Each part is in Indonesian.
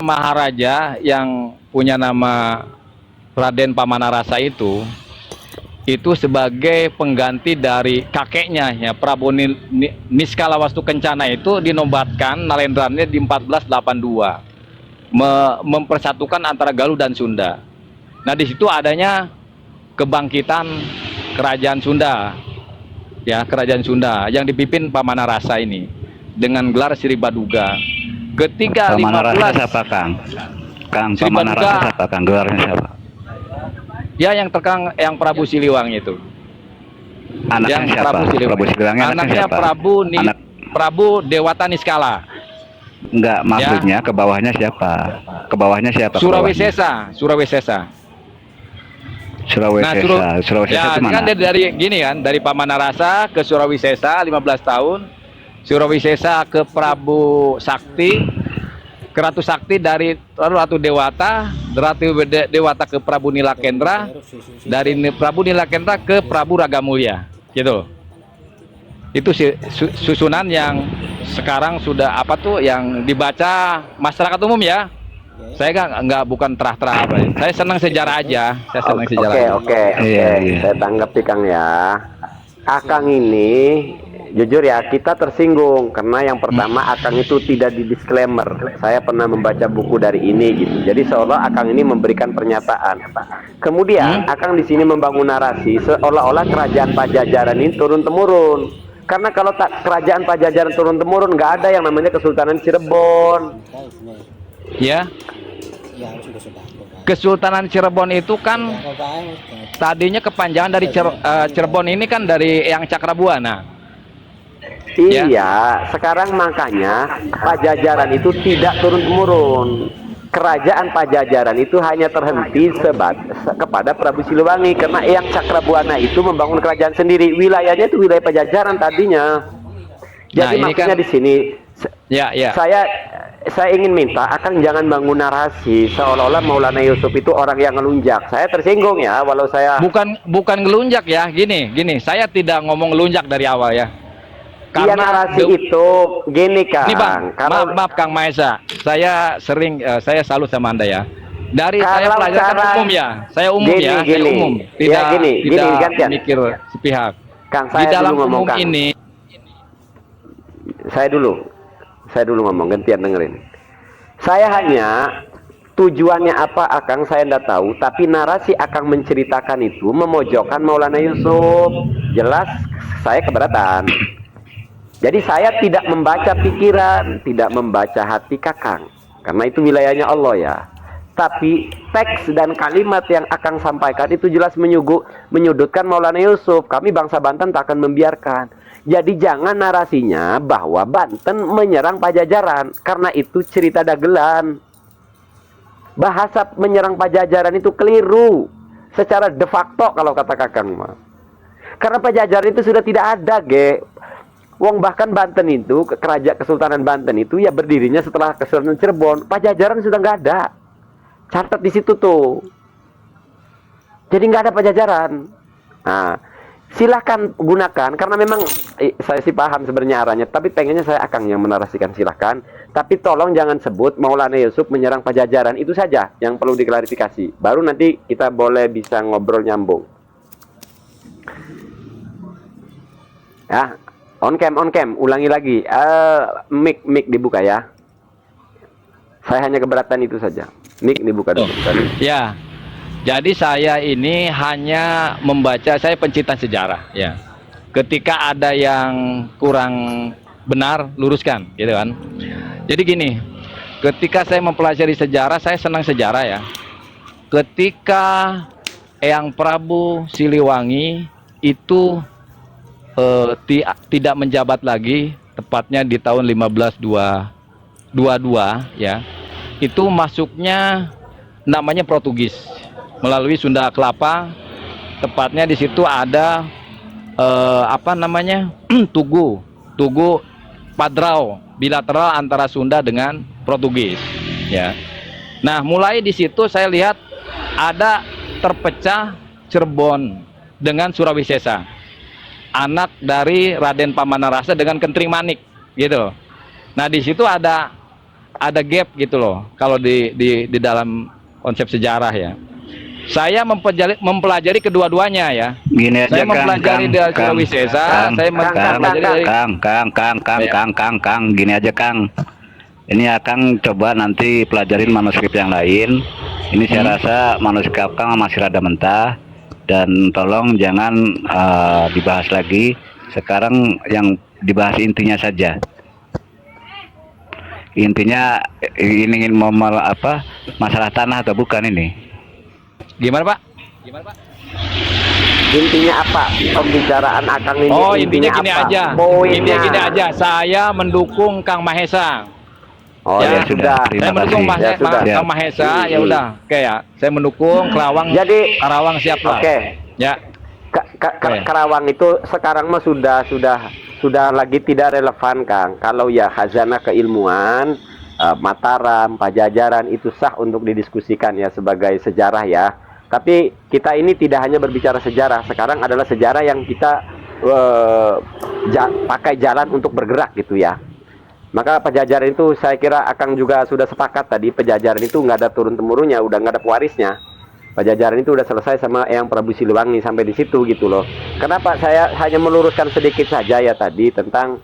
Maharaja yang punya nama Raden Pamanarasa itu sebagai pengganti dari kakeknya ya Prabu Niskala Wastu Kencana itu dinobatkan Nalendranya di 1482 mempersatukan antara Galuh dan Sunda. Nah di situ adanya kebangkitan kerajaan Sunda ya, kerajaan Sunda yang dipimpin Pamanarasa ini dengan gelar Sri Baduga. Ketika Pamanarasa siapa, Kang? Kang, Pamanarasa siapa, Kang? Gelarnya siapa? Ya yang terkang yang Prabu Siliwangi itu. Anaknya Yang siapa? Prabu Siliwangi anaknya siapa? Prabu Dewata Niskala. Enggak, maksudnya ya. Ke bawahnya siapa? Ke bawahnya siapa? Surawisesa. Nah, Surawisesa itu mana? Kan dari gini kan, dari Pamanarasa ke Surawisesa 15 tahun. Surawisesa ke Prabu Sakti, ke Ratu Sakti, dari Ratu Dewata, Dewata ke Prabu Nilakendra, dari Prabu Nilakendra ke Prabu Ragamulya, gitu. Itu susunan yang sekarang sudah apa tuh yang dibaca masyarakat umum ya. Saya bukan terah-terah apa. Saya senang sejarah aja. Oke. Saya tanggapi Kang ya. Akang ini jujur ya, kita tersinggung karena yang pertama Akang itu tidak di disclaimer. Saya pernah membaca buku dari ini gitu. Jadi seolah Akang ini memberikan pernyataan. Kemudian Akang di sini membangun narasi seolah-olah kerajaan Pajajaran ini turun temurun. Karena kalau tak kerajaan Pajajaran turun temurun, nggak ada yang namanya Kesultanan Cirebon. Ya. Kesultanan Cirebon itu kan tadinya kepanjangan dari Cirebon ini kan dari yang Cakrabuana. Iya, ya. Sekarang makanya Pajajaran itu tidak turun-temurun. Kerajaan Pajajaran itu hanya terhenti kepada Prabu Siliwangi karena yang Cakrabuana itu membangun kerajaan sendiri. Wilayahnya itu wilayah Pajajaran tadinya. Jadi maksudnya kan, di sini saya ingin minta akan jangan bangun narasi seolah-olah Maulana Yusuf itu orang yang ngelunjak. Saya tersinggung ya, walau saya bukan ngelunjak ya. Gini, saya tidak ngomong ngelunjak dari awal ya. Iya, narasi itu gini Kang. Ini Bang, maaf Kang Maesa, saya salut sama Anda ya. Dari saya pelajaran umum ya, saya umum gini, ya, gini. Saya umum, tidak gantian. mikir sepihak. Kang, di dalam umum Kang. Ini, saya dulu ngomong, gantian dengerin. Saya hanya tujuannya apa Akang saya nggak tahu, tapi narasi Akang menceritakan itu memojokkan Maulana Yusuf. Jelas saya keberatan. Jadi saya tidak membaca pikiran, tidak membaca hati Kakang, karena itu wilayahnya Allah ya. Tapi teks dan kalimat yang Akang sampaikan itu jelas menyudutkan Maulana Yusuf. Kami bangsa Banten tak akan membiarkan. Jadi jangan narasinya bahwa Banten menyerang Pajajaran, karena itu cerita dagelan. Bahasa menyerang Pajajaran itu keliru secara de facto kalau kata Kakang mah. Karena Pajajaran itu sudah tidak ada, Wong bahkan Banten itu, kerajaan Kesultanan Banten itu ya berdirinya setelah Kesultanan Cirebon. Pajajaran sudah nggak ada. Catat di situ tuh. Jadi nggak ada Pajajaran. Nah, silahkan gunakan karena memang saya sih paham sebenarnya arahnya, tapi pengennya saya Akang yang menarasikan, silahkan. Tapi tolong jangan sebut Maulana Yusuf menyerang Pajajaran, itu saja yang perlu diklarifikasi. Baru nanti kita boleh bisa ngobrol nyambung. Ya. On cam, ulangi lagi. Mic dibuka ya. Saya hanya keberatan itu saja. Mic dibuka dulu. Ya. Jadi saya ini hanya membaca, saya pencinta sejarah ya. Ketika ada yang kurang benar, luruskan, gitu kan. Jadi gini, ketika saya mempelajari sejarah, saya senang sejarah ya. Ketika Eyang Prabu Siliwangi itu tidak menjabat lagi, tepatnya di tahun 1522 ya, itu masuknya namanya Portugis melalui Sunda Kelapa, tepatnya di situ ada Tugu Padrau bilateral antara Sunda dengan Portugis ya. Nah mulai di situ saya lihat ada terpecah Cirebon dengan Surawisesa, anak dari Raden Pamanarasa dengan Kentring Manik gitu. Nah di situ ada ada gap gitu loh kalau di dalam konsep sejarah ya. Saya mempelajari kedua-duanya ya. Gini aja Saya mempelajari dari Surawisesa, saya mempelajari dari Kang, gini aja Kang. Ini Kang coba nanti pelajarin manuskrip yang lain. Ini saya rasa manuskrip Kang masih rada mentah dan tolong jangan dibahas lagi. Sekarang yang dibahas intinya saja. Intinya ini ingin apa masalah tanah atau bukan ini? Gimana Pak? Intinya apa? Pembicaraan Akang ini. Oh, intinya gini apa? aja. Poinnya. Intinya gini aja. Saya mendukung Kang Mahesa. Oh ya, ya sudah. Saya mendukung Kang Mahesa. Ya udah. Oke ya. Saya mendukung Karawang. Jadi Karawang siap lah. Oke. Ya. Karawang itu sekarang mah sudah lagi tidak relevan Kang. Kalau ya khazanah keilmuan, Mataram, Pajajaran itu sah untuk didiskusikan ya sebagai sejarah ya. Tapi kita ini tidak hanya berbicara sejarah. Sekarang adalah sejarah yang kita pakai jalan untuk bergerak gitu ya. Maka Pajajaran itu saya kira Akang juga sudah sepakat tadi. Pajajaran itu nggak ada turun temurunnya, udah nggak ada pewarisnya. Pajajaran itu udah selesai sama Eyang Prabu Siliwangi sampai di situ gitu loh. Kenapa saya hanya meluruskan sedikit saja ya tadi tentang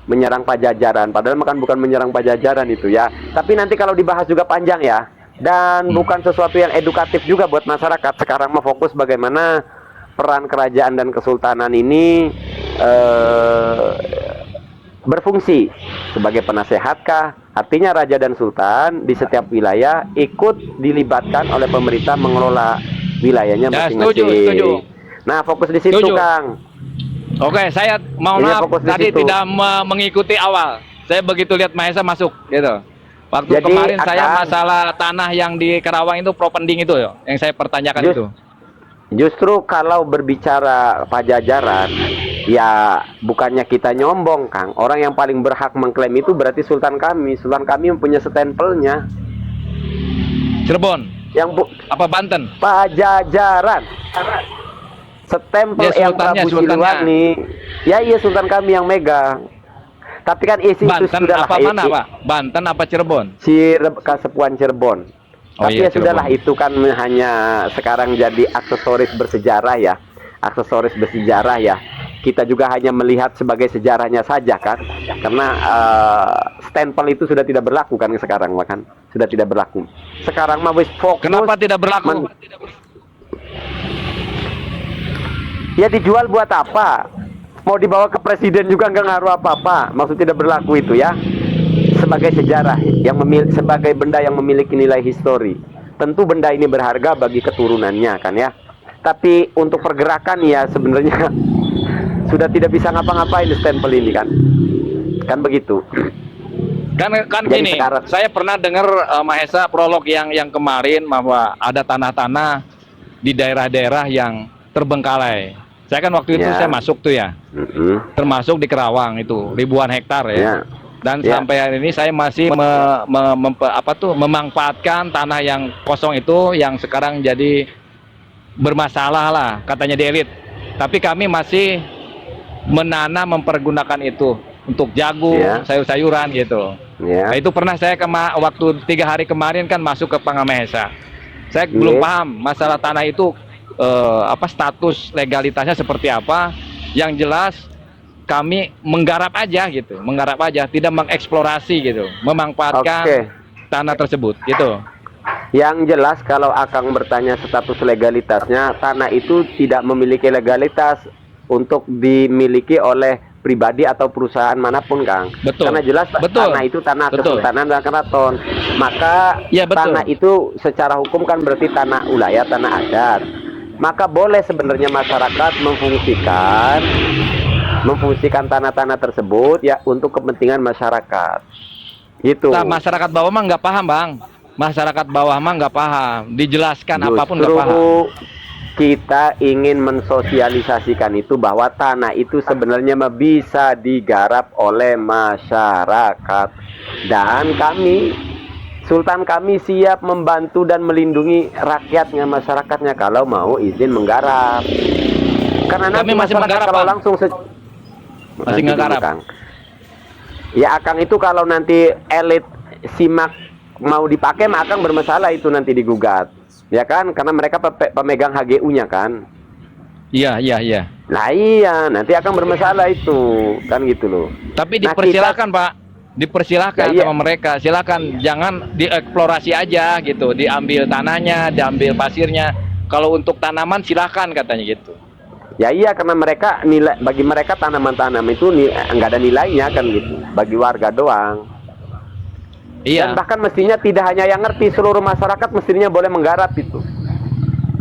menyerang Pajajaran, padahal bukan menyerang Pajajaran itu ya. Tapi nanti kalau dibahas juga panjang ya, dan bukan sesuatu yang edukatif juga buat masyarakat. Sekarang mah fokus bagaimana peran kerajaan dan kesultanan ini berfungsi sebagai penasehatkah. Artinya raja dan sultan di setiap wilayah ikut dilibatkan oleh pemerintah mengelola wilayahnya masing-masing. Setuju. Nah, fokus di situ Kang. Oke, saya mohon maaf tadi tidak mengikuti awal. Saya begitu lihat Mahesa masuk gitu. Waktu Jadi, kemarin saya masalah tanah yang di Karawang itu propending itu yang saya pertanyakan itu. Justru kalau berbicara Pajajaran, ya bukannya kita nyombong Kang. Orang yang paling berhak mengklaim itu berarti Sultan kami. Sultan kami mempunyai stempelnya. Cirebon. Apa Banten? Pajajaran. Stempel yang Prabu Siliwangi. Ya iya Sultan kami yang megang. Tapi kan isi Banten itu sudah apa mana Pak? Banten apa Cirebon? Kasepuan Cirebon. Oh, tapi iya, ya sudahlah, itu kan hanya sekarang jadi aksesoris bersejarah ya. Aksesoris bersejarah ya. Kita juga hanya melihat sebagai sejarahnya saja kan. Karena stempel itu sudah tidak berlaku kan sekarang kan. Sudah tidak berlaku. Sekarang mah wis fokus. Kenapa tidak berlaku? Ya dijual buat apa? Mau dibawa ke presiden juga nggak ngaruh apa-apa. Maksud tidak berlaku itu ya. Sebagai sejarah yang sebagai benda yang memiliki nilai histori. Tentu benda ini berharga bagi keturunannya kan ya. Tapi untuk pergerakan ya sebenarnya sudah tidak bisa ngapa-ngapain di stempel ini kan. Kan begitu. Kan gini, saya pernah dengar Mahesa prolog yang kemarin bahwa ada tanah-tanah di daerah-daerah yang terbengkalai. Saya kan waktu itu saya masuk tuh ya. Termasuk di Karawang itu ribuan hektar ya. Dan sampai hari ini saya masih memanfaatkan tanah yang kosong itu yang sekarang jadi bermasalah lah katanya di elit. Tapi kami masih menanam mempergunakan itu untuk jagung, sayur-sayuran gitu. Nah, itu pernah saya waktu 3 hari kemarin kan masuk ke Pangamahesa. Saya belum paham masalah tanah itu status legalitasnya seperti apa. Yang jelas kami menggarap aja gitu, tidak mengeksplorasi gitu, memanfaatkan tanah tersebut gitu. Yang jelas kalau Akang bertanya status legalitasnya, tanah itu tidak memiliki legalitas untuk dimiliki oleh pribadi atau perusahaan manapun Kang. Betul. Karena jelas tanah itu tanah kesultanan dan keraton. Maka tanah itu secara hukum kan berarti tanah ulayat, tanah adat. Maka boleh sebenarnya masyarakat memfungsikan tanah-tanah tersebut ya untuk kepentingan masyarakat. Gitu. Nah, masyarakat bawah mah nggak paham, Bang. Masyarakat bawah mah nggak paham. Dijelaskan apapun nggak paham. Kita ingin mensosialisasikan itu bahwa tanah itu sebenarnya bisa digarap oleh masyarakat. Dan Sultan kami siap membantu dan melindungi rakyatnya, masyarakatnya kalau mau izin menggarap. Karena kami masih menggarap kalau langsung masih menggarap. Ya Akang itu kalau nanti elit simak mau dipakai, maka akan bermasalah itu nanti digugat, ya kan? Karena mereka pemegang HGU-nya kan. Iya, iya, iya. Nah iya, nanti akan bermasalah itu, kan gitu loh. Tapi Nah, dipersilakan Pak, dipersilakan Ya, iya. sama mereka, silakan, jangan dieksplorasi aja gitu, diambil tanahnya, diambil pasirnya. Kalau untuk tanaman silakan katanya gitu. Ya iya, karena mereka nilai, bagi mereka tanaman-tanam itu nggak ada nilainya kan gitu, bagi warga doang. Dan Iya, bahkan mestinya tidak hanya yang ngerti, seluruh masyarakat mestinya boleh menggarap itu.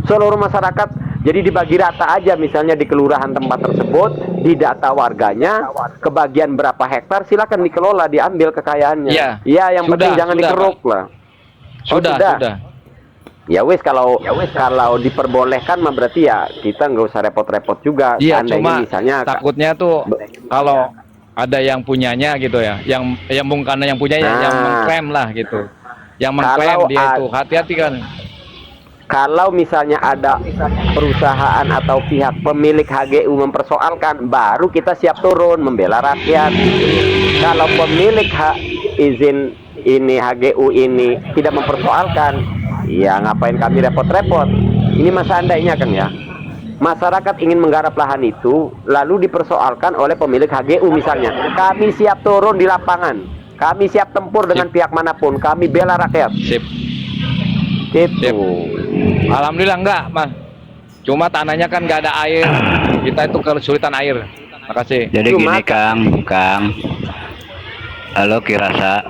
Seluruh masyarakat, jadi dibagi rata aja, misalnya di kelurahan tempat tersebut, didata warganya, kebagian berapa hektar, silakan dikelola, diambil kekayaannya. Iya. Iya, yang Sudah, penting jangan sudah, dikeruk lah. Oh, sudah. Ya wes, kalau diperbolehkan mah berarti ya kita nggak usah repot-repot juga. Iya, Seandainya cuma misalnya takutnya tuh kalau ada yang punyanya gitu ya, yang bukan yang punyanya, yang mengklaim lah gitu, yang mengklaim Kalau dia itu, hati-hati kan. kalau misalnya ada perusahaan atau pihak pemilik HGU mempersoalkan, baru kita siap turun membela rakyat. Kalau pemilik izin ini HGU ini tidak mempersoalkan, ya ngapain kami repot-repot? Ini masa andainya kan ya. Masyarakat ingin menggarap lahan itu, lalu dipersoalkan oleh pemilik HGU misalnya. Kami siap turun di lapangan, kami siap tempur dengan pihak manapun, kami bela rakyat. Sip. Gitu. Sip. Alhamdulillah enggak, Mas. Cuma tanahnya kan nggak ada air. Kita itu kesulitan air. Makasih. Jadi Cuma- gini Kang. Halo Kirasa.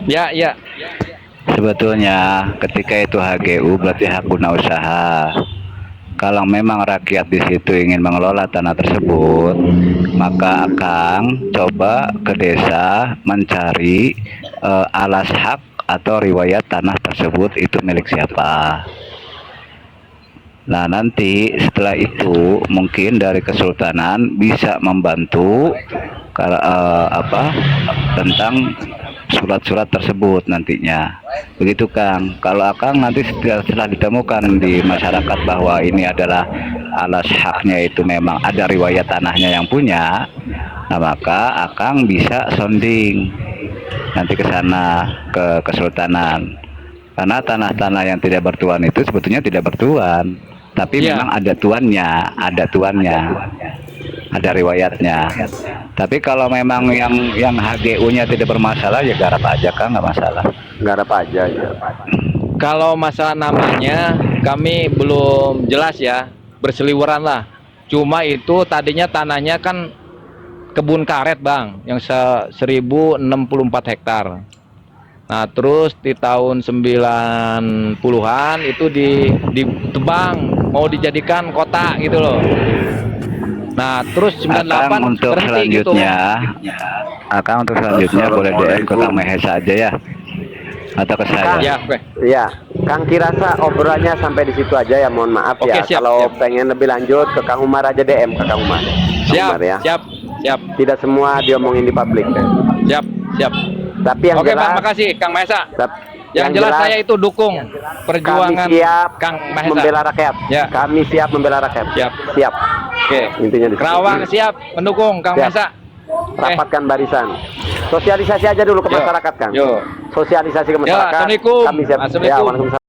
Ya, ya. Sebetulnya ketika itu HGU berarti hak guna usaha. Kalau memang rakyat di situ ingin mengelola tanah tersebut, maka Akang coba ke desa mencari alas hak atau riwayat tanah tersebut itu milik siapa. Nah, nanti setelah itu mungkin dari Kesultanan bisa membantu tentang surat-surat tersebut nantinya. Begitu Kang. Kalau Akang nanti setelah ditemukan di masyarakat bahwa ini adalah alas haknya itu memang ada riwayat tanahnya yang punya, nah maka Akang bisa sounding nanti ke sana, ke Kesultanan. Karena tanah-tanah yang tidak bertuan itu sebetulnya tidak bertuan, tapi memang ada tuannya, ada riwayatnya. Tapi kalau memang yang HGU-nya tidak bermasalah, ya garap aja Kang, nggak masalah. Garap aja ya. Kalau masalah namanya kami belum jelas ya, berseliweran lah. Cuma itu tadinya tanahnya kan kebun karet Bang, yang 1064 hektar. Nah terus di tahun 90-an itu ditebang, mau dijadikan kota gitu loh. Nah terus 98 Akang untuk berhenti gitu. Akang untuk selanjutnya boleh DM ke Kang Mahesa aja ya, atau ke saya. Ya, oke. Ya, Kang Kirasa obrolannya sampai di situ aja ya. Mohon maaf Oke, ya. siap, Kalau siap. pengen lebih lanjut ke Kang Umar aja DM ke Kang Umar. Kang Siap, Umar ya. siap. Tidak semua diomongin di publik. Siap. Tapi yang Oke jelas, Bang, makasih Kang Mahesa. Yang yang jelas jelas, saya itu dukung perjuangan kami siap Kang Mahesa. membela rakyat. Ya. Kami siap membela rakyat. Siap. Oke. Intinya di situ. Kerawang siap mendukung Kang Siap. Mahesa. Rapatkan barisan. Sosialisasi aja dulu ke Yo. masyarakat, Kang. Yo. Sosialisasi ke Ya, masyarakat. Assalamualaikum. Kami siap. Ya, Assalamualaikum. waalaikumsalam.